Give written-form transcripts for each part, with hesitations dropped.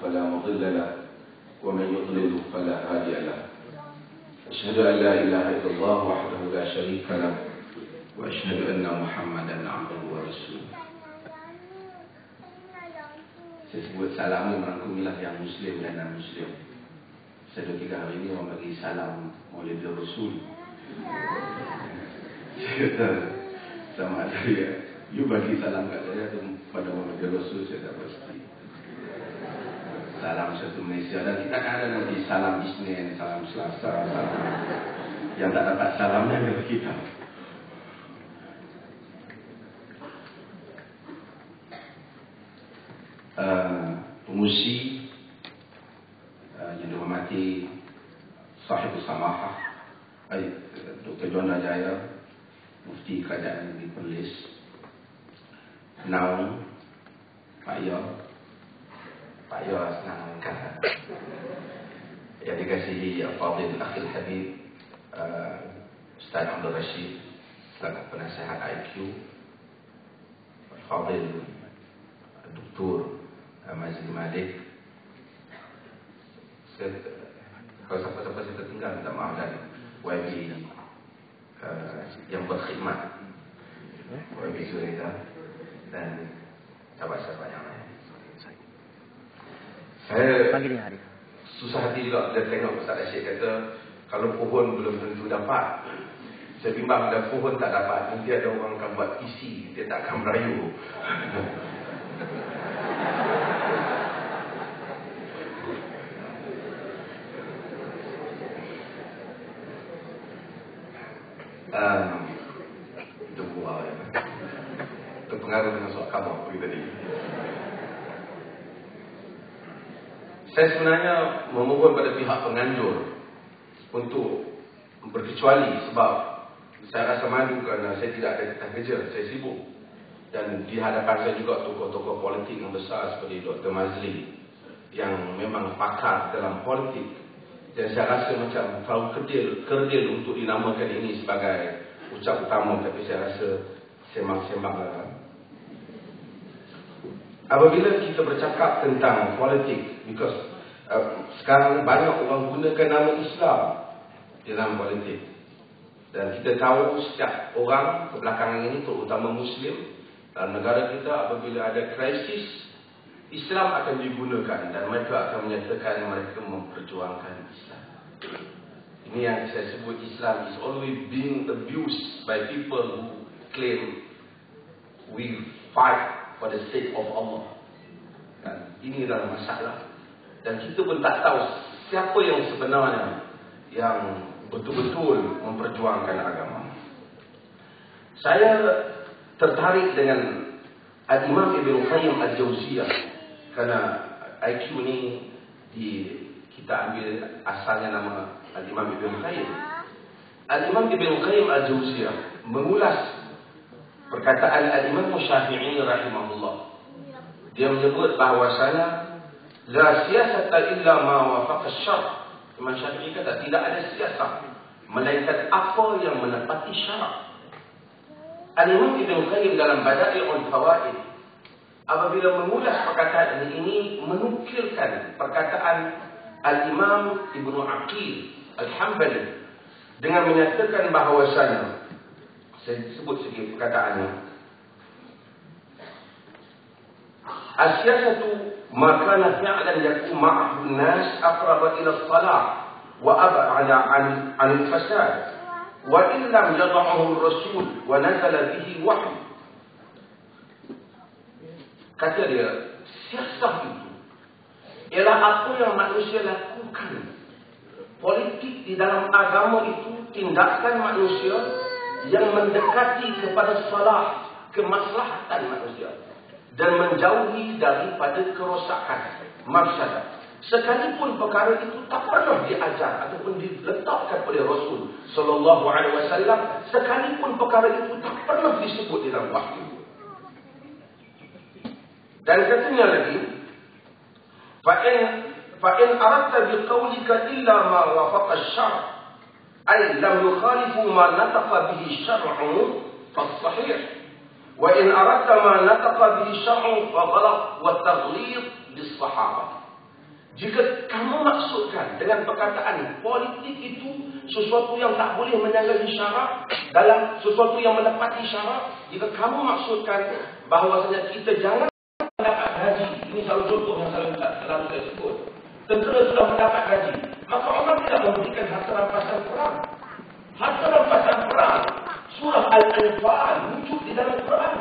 فلا مضل له ومن يضلل فلا هادي له. أشهد أن لا إله إلا الله وحده لا شريك له وأشهد أن محمدا عبده ورسوله. Saya sebut salam merangkumilah yang Muslim dan non-Muslim. Saya 2-3 hari ini orang bagi salam Maulid Rasul. Saya kata sama ada you bagi salam kat saya tu pada Maulid Rasul, saya tak pasti. Salam satu Malaysia, dan kita akan ada nanti salam Isnin, salam Selasa, salam yang tak dapat salamnya adalah kita. Pengusi yang dihormati Sahibul Samahah Dr. John Rajaya, Mufti Kerajaan Negeri Perlis, Naung Pak Yor senang angkat yang dikasihi Al-Fadhil Akhil Habib Ustaz Abdul Rashid selaku penasihat IQ, Al-Fadhil Dr. Mazli Malik. Kalau siapa-siapa saya tertinggal, minta maaf, dan YB yang berkhidmat, YB Zurida dan sahabat-sahabat yang lain. Saya susah hati juga bila tengok Ustaz Rashid kata kalau pohon belum tentu dapat. Saya bimbang bila pohon tak dapat, nanti ada orang akan buat isi, dia tak akan merayu. Itu buah ya. Terpengaruh dengan surat khabar pergi tadi. Saya sebenarnya memohon pada pihak penganjur untuk berkecuali, sebab saya rasa malu kerana saya tidak ada tentang kerja, saya sibuk. Dan di hadapan saya juga tokoh-tokoh politik yang besar seperti Dr. Mazli yang memang pakar dalam politik. Dan saya rasa macam terlalu kerdil untuk dinamakan ini sebagai ucap utama, tapi saya rasa sembang-sembang. Apabila kita bercakap tentang politik, because sekarang banyak orang gunakan nama Islam dalam politik. Dan kita tahu setiap orang kebelakangan ini, terutama Muslim dalam negara kita, apabila ada krisis, Islam akan digunakan dan mereka akan menyatakan mereka memperjuangkan Islam. Ini yang saya sebut, Islam is always being abused by people who claim we fight for the sake of Allah. Dan ini adalah masalah. Dan kita pun tak tahu siapa yang sebenarnya yang betul-betul memperjuangkan agama. Saya tertarik dengan Al-Imam Ibn Qayyim Al-Jawziyah kerana IQ ni kita ambil asalnya nama Al-Imam Ibn Qayyim. Al-Imam Ibn Qayyim Al-Jawziyah mengulas perkataan Al-Imam Syafi'i rahimahullah. Dia menyebut bahawasanya la siyasata illa ma wafaqa asy-syar'. Imam Syafi'i kata tidak ada siasat melainkan apa yang menepati syarak. Al-Imam Ibn Qayyim dalam Bada'i'ul Fawaid apabila mengulas perkataan ini menukilkan perkataan Al-Imam Ibn Aqil Al-Hambali dengan menyatakan bahawasanya, saya sebut sikit perkataannya, as-siyasatu ma kana fi'lan yakun ma'ahu an-nas aqraba ila as-salah wa ab'ada 'an al-fasad wa in lam yad'ahu ar-rasul wa nazala bihi wahy. Kata dia, siasat itu ialah apa yang manusia lakukan. Politik di dalam agama itu tindakan manusia yang mendekati kepada salah, kemaslahatan manusia dan menjauhi daripada kerosakan, mafsadah. Sekalipun perkara itu tak pernah diajar ataupun diletakkan oleh Rasul sallallahu alaihi wasallam, sekalipun perkara itu tak pernah disebut di dalam wahyu. Dan katanya lagi, فإن أردت بقولك إلا ما وافق الشرع أي لم يخالف ما نطق به الشرع فالصحيح وإن أردت ما نطق به الشرع فغلط والتغليظ بالصحابة. Jika kamu maksudkan dengan perkataan politik itu sesuatu yang tak boleh menyalahi syarak, dalam sesuatu yang menepati syarak, jika kamu maksudkan bahawasanya kita jangan mendapat gaji, ini salah contoh yang selalu saya sebut, tentera sudah mendapat gaji, maka orang tidak memberikan harta rampasan perang. Harta rampasan perang, surah Al-Anfal wujud di dalam Quran.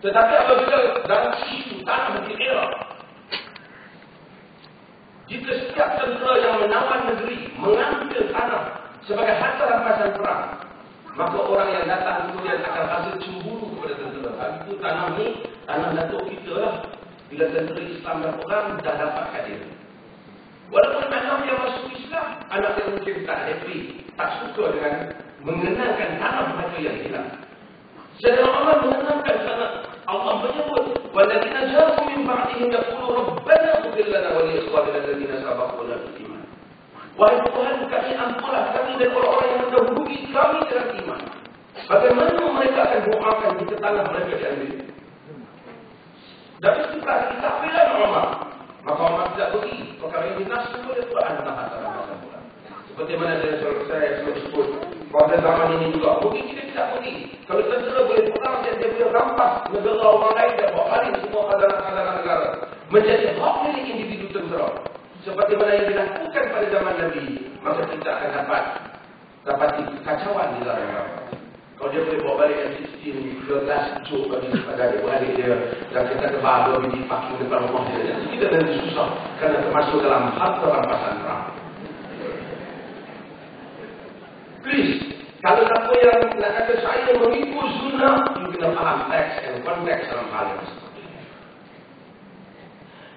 Tetapi apabila dalam isu tanah di Iraq, jika setiap tentera yang menawan negeri mengambil tanah sebagai harta rampasan perang, maka orang yang datang kemudian akan rasa cemburu kepada tentera. Itu tanah ni, tanah datuk kita lah. Bila tentera Islam dan perang, dah dapat hadir. Walaupun anak yang masuk Islam, anak yang mungkin tak happy, tak suka dengan mengenalkan tanah mereka yang hilang. Sedangkan Allah mengenalkan tanah. Allah menyebut, وَالَّذِينَ جَاءُوا مِنْ بَعْدِهِمْ يَقُولُوا رَبَّنَا اغْفِرْ لَنَا وَلِإِخْوَانِنَا الَّذِينَ سَبَقُونَا بِالْإِيمَانِ. Wahai Tuhan, kami ampunlah kami dan orang-orang yang mendahului kami dalam iman. Bagaimana mereka akan doakan jika tanah mereka diambil? Dan istilah kita bila Umar, maka Umar tidak pergi. Perkara ini nasi oleh Quran tentang harta rampasan perang. Seperti mana saya sebut pada zaman ini juga, mungkin kita tidak pergi. Kalau tentera boleh perang dan dia boleh rampas negara orang lain dan bawa balik semua khazanah negara menjadi hak milik individu tentera. Seperti mana yang dilakukan pada zaman Nabi, maka kita akan dapati kekacauan di dalam negara. Kalau dia boleh bawa balik M16, 12 cuk bagi pada adik-beradik dia, dan kita terbah 2 biji pakai depan rumah dia, kita nanti susah kerana termasuk dalam harta rampasan perang. Please, kalau siapa yang nak kata saya mengikut sunnah, you kena faham teks dan konteks dalam hal yang seperti ini.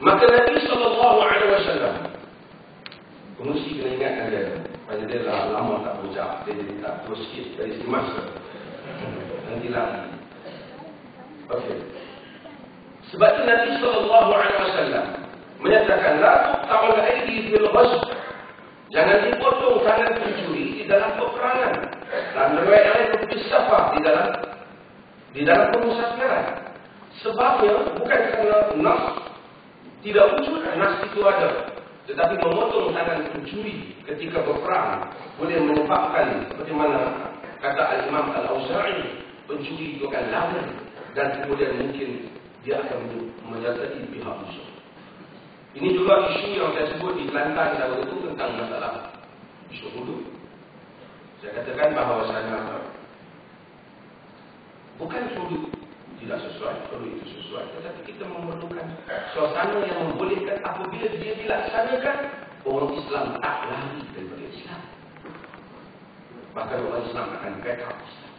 Maka Nabi SAW, mesti kena ingatkan dia, pada dia dah lama tak berucap, dia jadi tak terus sikit dari si masa. Nanti lagi. Okey. Sebab itu Nabi SAW menyatakan, La tuqta'ul aidi fil ghasb. Jangan dipotong tangan pencuri di dalam peperangan. Dan riwayat yang lain bersafar di dalam pemusafiran. Sebabnya bukan kerana nas tidak wujud, nas itu ada. Tetapi memotong tangan pencuri ketika berperang boleh menyebabkan, seperti mana kata Al-Imam Al-Auza'i, pencuri itu akan lari dan kemudian mungkin dia akan menyertai pihak musuh. Ini juga isu yang saya sebut di Kelantan hari itu tentang masalah isu hudud. Saya katakan bahawasanya bukan hudud tidak sesuai, hudud itu sesuai, tetapi kita memerlukan suasana yang membolehkan apabila dia dilaksanakan, orang Islam tak lari daripada Islam. Bahkan orang Islam akan backup Islam.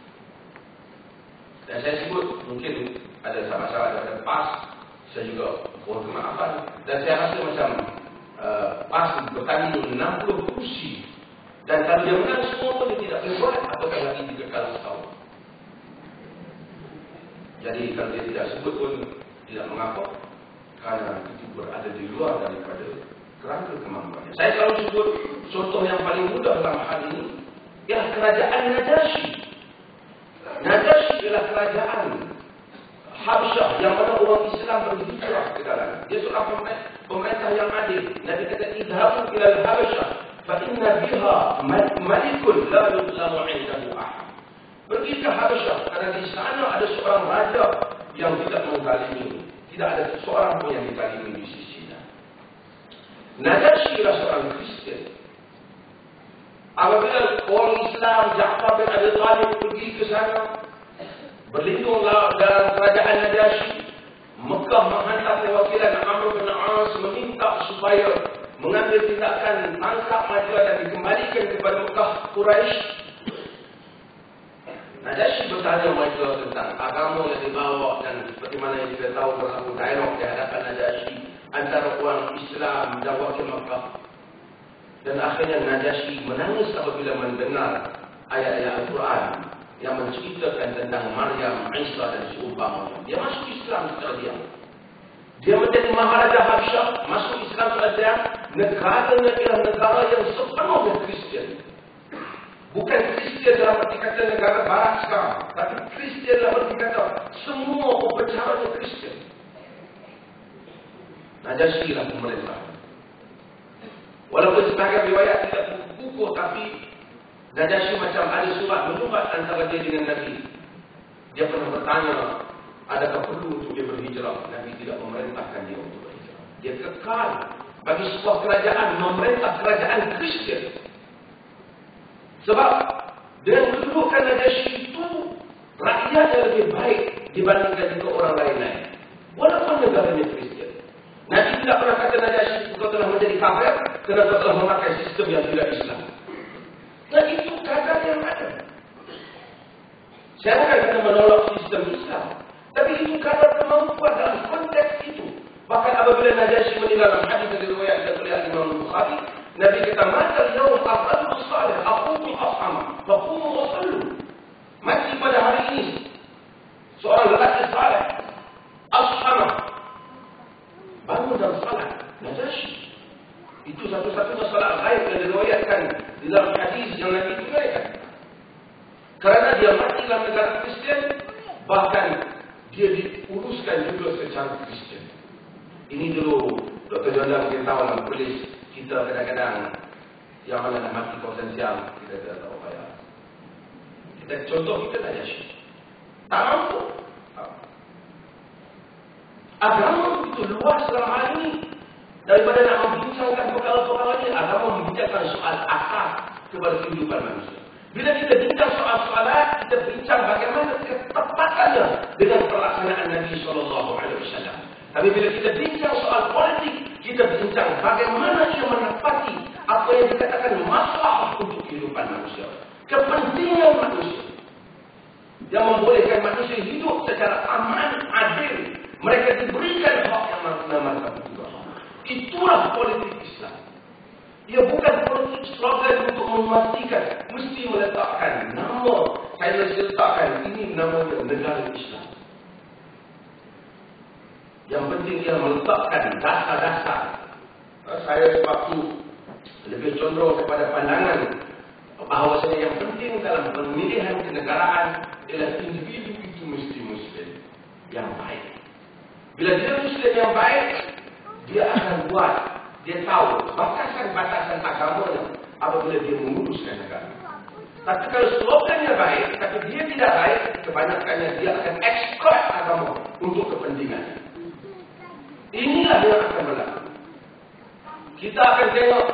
Dan saya sebut, mungkin ada sahabat-sahabat yang ada PAS, saya juga mohon kemaafan, dan saya rasa macam PAS bertanding 60 kursi, dan kalau dia menang semua pun dia tidak boleh buat, apakah lagi dia kalah setahun. Jadi kalau dia tidak sebut pun tidak mengapa, kerana itu berada di luar daripada kerangka kemampuannya. Saya selalu sebut contoh yang paling mudah dalam hal ini ialah kerajaan Najasyi. Najasyi ialah kerajaan Habsyah yang mana orang Islam berhijrah ke dalam. Dia seorang pemerintah yang adil. Nabi kata, idhabu ilal Habsyah fa inna biha malikun la yuzlamu 'indahu ahad. Pergi ke Habsyah kerana di sana ada seorang raja yang tidak menzalimi. Tidak ada seorang pun yang dizalimi di sisinya. Najasyi adalah seorang Kristian. Apabila orang Islam Ja'far bin Abi Talib pergi ke sana, berlindunglah dalam kerajaan Najasyi, Mekah menghantar perwakilan Amr bin As meminta supaya mengambil tindakan tangkap mereka dan dikembalikan kepada Mekah Quraisy. Najasyi bertanya mereka tentang agama yang dibawa, dan seperti mana yang kita tahu berlaku dialog di hadapan Najasyi antara orang Islam dan wakil Mekah. Dan akhirnya Najasyi menangis apabila mendengar ayat-ayat Al-Quran yang menceritakan tentang Maryam, Isa dan seumpamanya. Dia masuk Islam secara diam. Dia menjadi Maharaja Habsyah, masuk Islam secara diam. Negaranya ialah negara yang sepenuhnya Kristian. Bukan Kristian dalam arti kata negara barat sekarang, tapi Kristian dalam arti kata semua upacaranya Kristian. Najasyi lah pemerintah. Walaupun sebagai riwayat tidak kukuh, tapi Najasyi macam ada surat menyurat antara dia dengan Nabi. Dia pernah bertanya, adakah perlu untuk dia berhijrah? Nabi tidak memerintahkan dia untuk berhijrah. Dia kekal bagi sebuah kerajaan memerintah kerajaan Kristian. Sebab dengan kedudukan Najasyi itu, rakyatnya lebih baik dibandingkan juga orang lain-lain. Walaupun negaranya Kristian. Nabi tidak pernah kata Najasyi kau telah menjadi kafir kerana kau telah memakai sistem yang tidak Islam. Dan itu kadar yang ada. Saya bukan kata menolak sistem Islam, tapi itu kadar kemampuan dalam konteks itu. Bahkan apabila Najasyi meninggal dalam hadis yang diriwayatkan oleh Imam Bukhari, Nabi kata, "Matal yaum ar-rajul salih, aqumu ashama, faqumu wa sallu." Mati pada hari ini seorang lelaki saleh, ashama, bangun dan salat. Najasyi itu satu-satunya salat ghaib yang diriwayatkan di dalam hadis yang Nabi riwayatkan. Kerana dia mati dalam negara Kristian, bahkan dia diuruskan juga secara Kristian. Ini dulu Dr. Jonda mungkin tahu dalam polis kita kadang-kadang yang mana nak mati kawasan siang, kita tidak tahu payah. Contoh kita Najasyi tak mampu. Agama begitu luas dalam hal ini. Daripada nak membincangkan perkara-perkara ini, agama membincangkan soal asas kepada kehidupan manusia. Bila kita bincang soal solat, kita bincang bagaimana ketepatannya dengan pelaksanaan Nabi SAW. Tapi bila kita bincang soal politik, kita bincang bagaimana ia menepati apa yang dikatakan masalah untuk kehidupan manusia. Kepentingan manusia. Yang membolehkan manusia hidup secara aman, adil. Mereka diberikan hak yang mana-mana. Itulah politik Islam. Ia bukan politik slogan untuk memastikan mesti meletakkan nama. Saya letakkan ini namanya negara Islam. Yang penting ia meletakkan dasar-dasar. Saya sebab itu lebih condong kepada pandangan bahawasanya yang penting dalam pemilihan kenegaraan ialah individu itu mesti Muslim yang baik. Bila dia Muslim yang baik, dia akan buat, dia tahu batasan-batasan agamanya apabila dia menguruskan negara. Tapi kalau slogannya baik, tapi dia tidak baik, kebanyakannya dia akan eksploit agama untuk kepentingannya. Inilah yang akan berlaku. Kita akan tengok,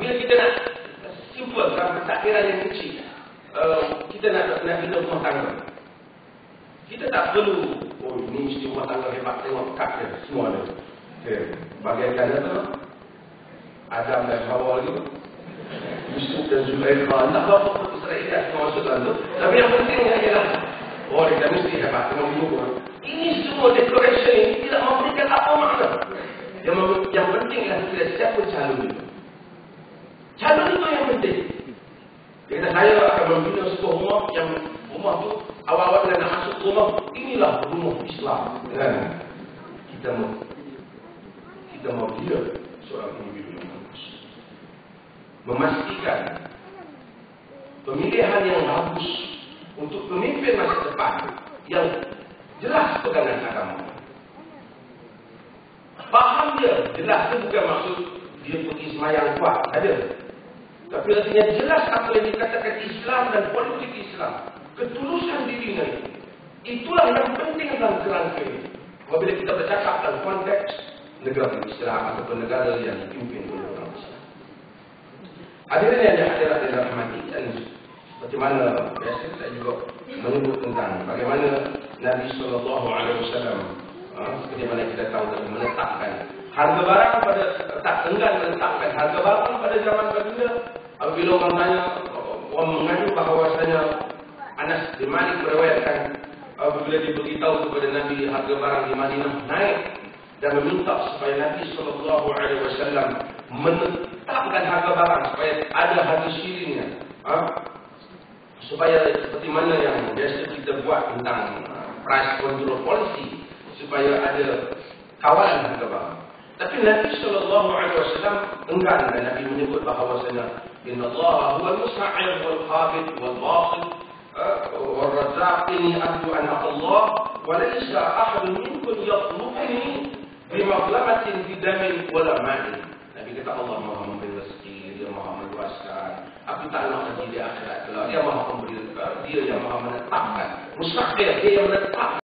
bila kita nak simple dalam pentakdiran yang kecil, kita nak hidup rumah tangga. Kita tak perlu, oh ini mesti rumah tangga hebat, tengok kad dia, semua ada. Okay. Bagaikan itu Adam dan Hawa itu, Yusuf dan Zulaikha, tak apa pun Israel semua masuk dalam itu. Tapi yang pentingnya ialah, oh kita mesti hebat, tengok dulu. Ini semua decoration ini tidak memberikan apa makna. Yang penting ialah kita siapa calon itu. Calon itu yang penting. Dia kata saya akan membina sebuah rumah yang rumah itu awal-awal bila nak masuk rumah, inilah rumah Islam. Kan? Kita mau dia seorang individu yang bagus. Memastikan pemilihan yang bagus untuk pemimpin masa depan yang jelas pegangan agama. Faham dia, jelas dia bukan maksud dia pergi semayang kuat, ada. Tapi artinya jelas apa yang dikatakan Islam dan politik Islam. Ketulusan dirinya itu. Itulah yang penting dalam kerangka ini. Apabila kita bercakap dalam konteks negara Islam ataupun negara yang dipimpin oleh orang Islam. Hadirin yang dihadirat dan dirahmati, dan seperti mana biasa saya juga menyebut tentang bagaimana Nabi SAW seperti mana kita tahu telah meletakkan harga barang pada tak enggan meletakkan harga barang pada zaman baginda. Apabila orang tanya, orang mengadu bahawasanya Anas bin Malik meriwayatkan apabila diberitahu kepada Nabi harga barang di Madinah naik dan meminta supaya Nabi SAW menetapkan harga barang supaya ada harga syiringnya, supaya seperti mana yang biasa kita buat tentang price control policy, supaya ada kawalan harga barang. Tapi Nabi SAW enggan, dan Nabi menyebut bahawasanya Inna Allah huwa al-musa'ir wal-qabid wal-basid wal-razaq ini arju anak Allah wa laysa ahadun minkum yatlubuni bimaqlamatin bidamin wala ma'in. Nabi kata Allah Maha memberi rezeki, Dia Maha meluaskan. Aku tak nak lagi di akhirat. Kalau Dia Maha memberi, Dia yang Maha menetapkan. Mustaqil, Dia yang menetapkan.